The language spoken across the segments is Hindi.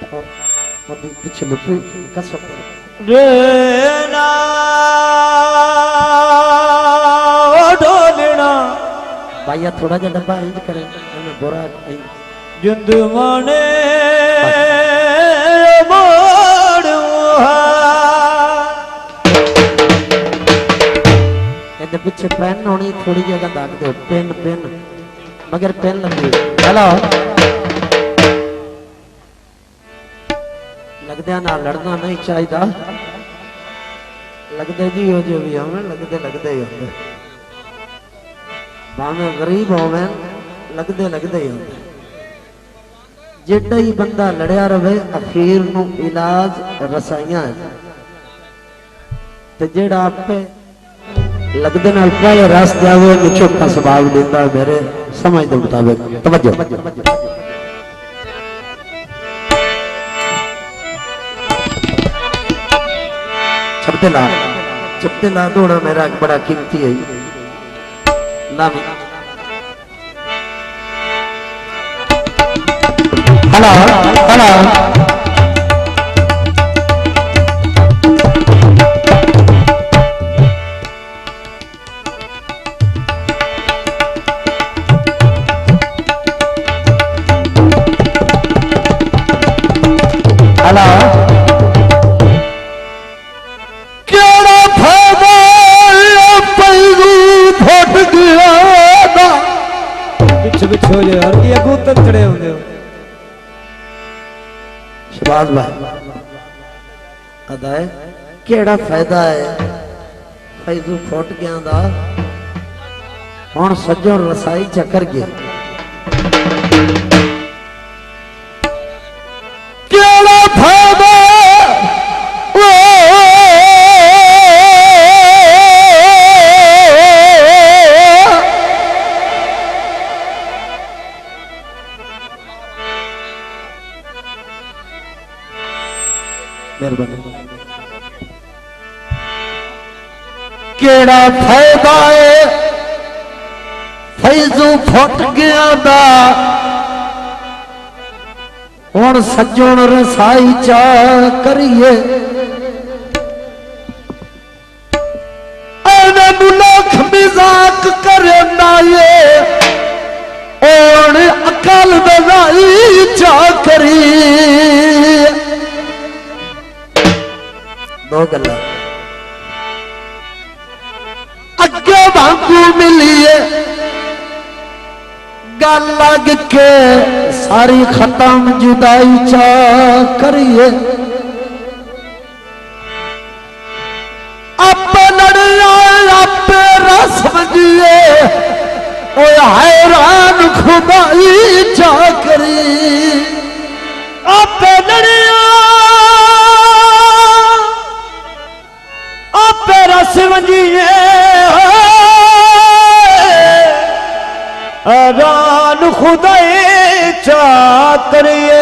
पीछे लुपी कस रे ना ढोलना भैया थोड़ा जा डब्बा इंज करे हमें बोरा जिंद माने मोड़ू इधर पीछे पेन होनी थोड़ी जगह दाग दो पेन पेन मगर पेन लगी हेलो लगदे ना लड़ना नहीं चाहिए लगदे जी हो जो भी होवे लगदे लगदे ही होंगे भावे गरीब होवे लगदे लगदे ही होंगे जेड़ा ही बंदा लड़िया रहे अखीर नु इलाज रसाइयां है ते जेड़ा आपे लगदे नाल पहले रस जावे नु चोखा स्वभाव देता मेरे समझ दे मुताबिक तवज्जो चपते ला दौड़ा मेरा बड़ा कीमती है नाम हेलो हेलो हेलो हो जाए और ये कूतन खड़े होंगे शबाज भाई अदाए केड़ा फायदा है फैजू फुट गया दा हुण सज्जो रसाई चक्कर गया केड़ा फायदा केड़ा फायदा है फैजू फुट गया दा हुण सज्जण रसाई चा करिए लाख मजाक करे नाये हुण अकल दवाई चा करी दो गल्ला अगे वांगू मिलिए गल लग के सारी खत्म जुदाई चा करिए आपे लड़िया आपे रस बजिए हैरान खुदाई चा करी आपे लड़िया आपे रस बजिए हैरान खुदाई चा करिए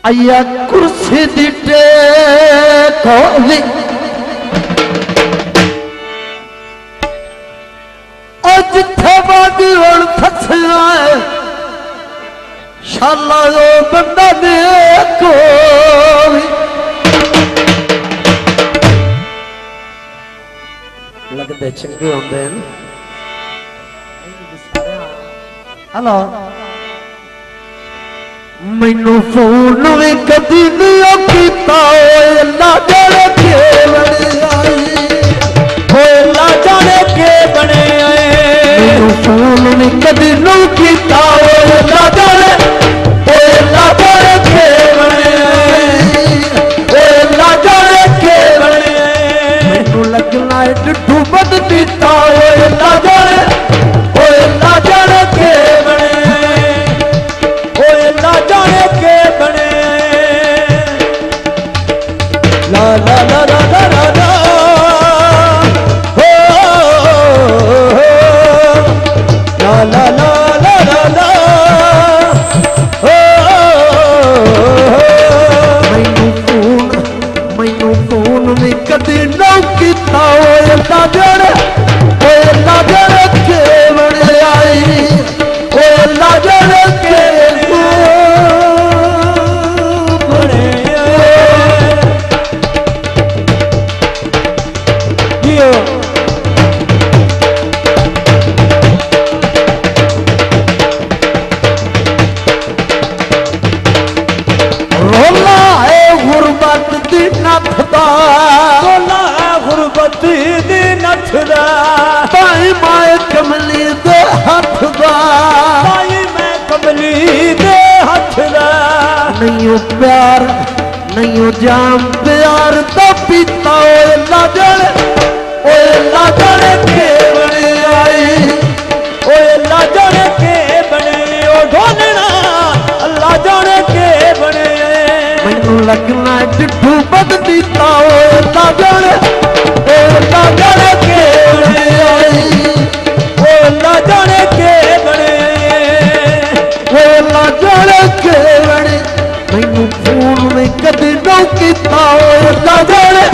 अया कुर्सी दिटे कोली जिथे बागी होण फसिया है शाला ओ बंदा ने कोई लगदे चंगे होंदे हैं हेलो मैनू फोन भी कदी नहीं कीता अल्लाह जाने के बने आई अल्लाह जाने के बने आए मैनू फोन भी कदी नहीं कीता अल्लाह जाने के बने आए अल्लाह जाने के बने आए मैनू लगना है डुडू बद पीता अल्लाह जाने के बने अल्लाह जाने के बने ला ला ला ला ला ला ला हो ला ला ला ला ला ला प्यार नहीं हो जाम प्यार तो पीता ला जाने के बने आई ला जाने के बने ओ ढोलना अल्लाह जाने के बने मैनू लगना डिठू बद पीता ला जाने के बने आई ला जाने के बने ला जाने के बने मैनू फोन में कदे नौ कीता ला जाने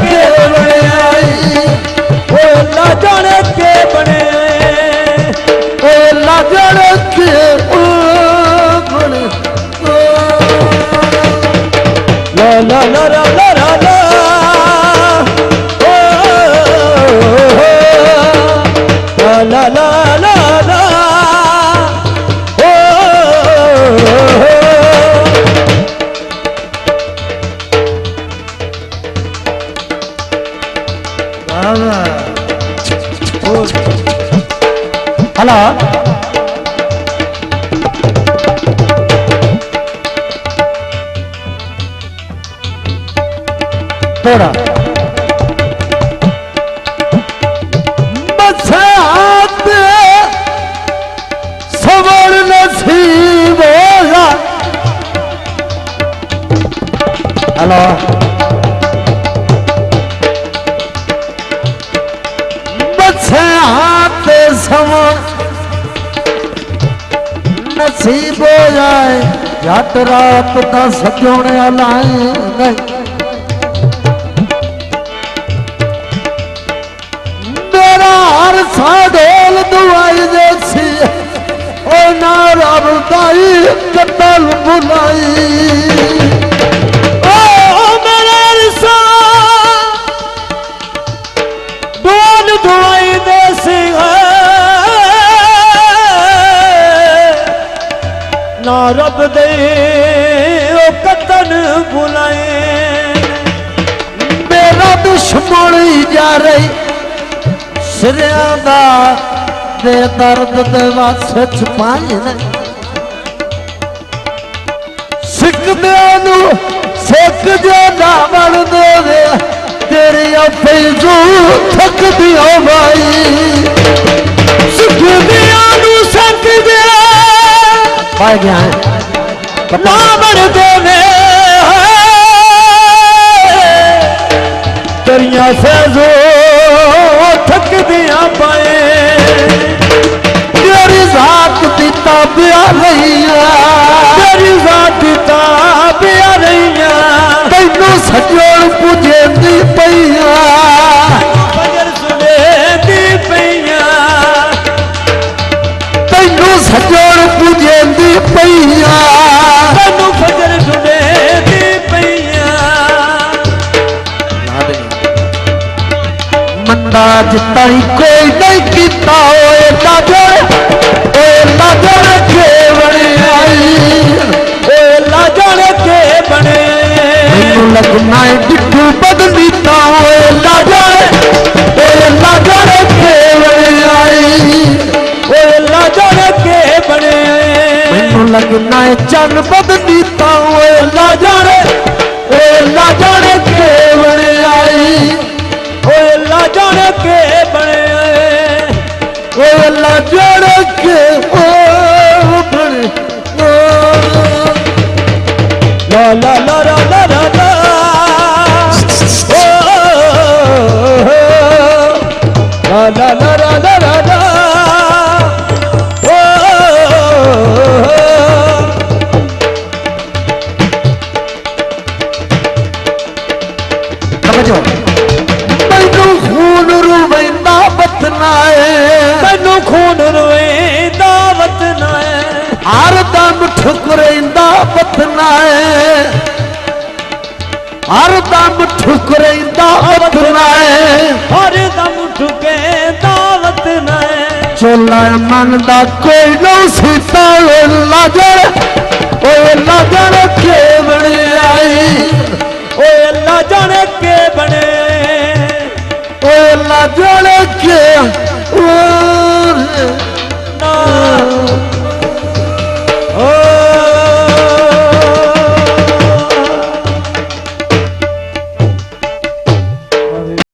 के बने आई ला जाने के बने ला जाने के बने ला ला ला ला ला ला ला ला ला ला ला हेलो थोड़ा बसात सबर नसीब होगा हेलो बसात सबर नसीब हो जाए जट रात का सजोने लाए हर साडोल दुआई देसी ओ ना रब दाई कतल बुलाई ओ मेरा रसा डोल दुआई देसी ना रब दे ओ कतल बुलाई मेरा दुश्मन जा रही सिरिया दे दर्द दे वासे छुपाए ने सिख देनु सिख जो ना बन दे तेरी फैजू थक दियो भाई सिख देनु सिख दे पाए गया है ना बन दे तेरिया फैजू थक दिया पाए तेरी जात की ताबिया रही तेरी जात की ताबिया रही तैनू सजोड़ पूजे दी पैया फजर सुने दी पैया तैनू सजोड़ पूजे दी पैया तैनू फजर सुने दी पैया मंदा जिताई कोई नहीं कीता ला जाने के बने आई ला जाने के बने मैनू लगना है डिठू बदलीता ला जाने के बने आई ला जाने के बने मैनू लगना है चन बदलीता ला जाने के बने आई ला जाने के बने ला जाने के बने ला ला ला ला ला ला ला ला ला ला ला ला ला ला मैनू खून रुवेंदा बतना है मैनू खून रोएंदा वतना है हर दम ठुकरेंदा बतना है हर दम ठुकरेंदा बतना है हर दम ठुके दावत न चोला मन दा कोई नो सीता ला जाने के बने आई ला जाने के बने ला जाने के